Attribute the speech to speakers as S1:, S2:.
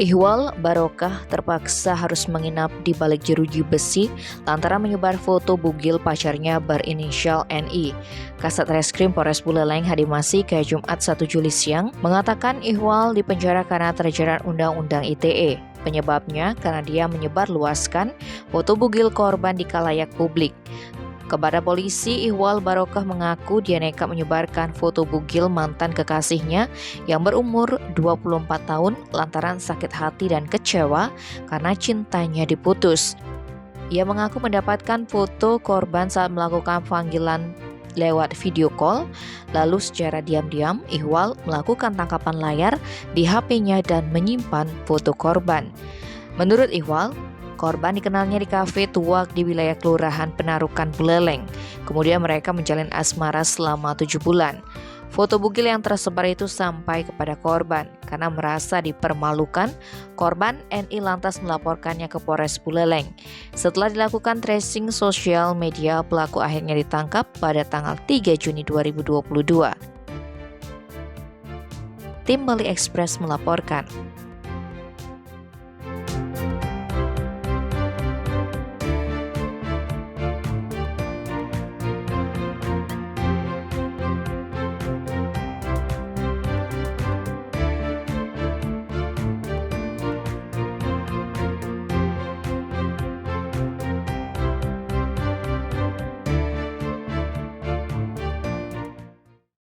S1: Ihwal Barokah terpaksa harus menginap di balik jeruji besi lantaran menyebar foto bugil pacarnya berinisial NI. Kasat Reskrim Polres Buleleng Hadi Masika Jumat 1 Juli siang mengatakan Ihwal dipenjara karena terjerat Undang-Undang ITE. Penyebabnya karena dia menyebarluaskan foto bugil korban di khalayak publik. Kepada polisi, Ihwal Barokah mengaku dia nekat menyebarkan foto bugil mantan kekasihnya yang berumur 24 tahun lantaran sakit hati dan kecewa karena cintanya diputus. Ia mengaku mendapatkan foto korban saat melakukan panggilan lewat video call, lalu secara diam-diam Ihwal melakukan tangkapan layar di HP-nya dan menyimpan foto korban. Menurut Ihwal, korban dikenalnya di kafe Tuak di wilayah Kelurahan Penarukan Buleleng. Kemudian mereka menjalin asmara selama 7 bulan. Foto bugil yang tersebar itu sampai kepada korban. Karena merasa dipermalukan, korban NI lantas melaporkannya ke Polres Buleleng. Setelah dilakukan tracing sosial media, pelaku akhirnya ditangkap pada tanggal 3 Juni 2022. Tim Bali Express melaporkan.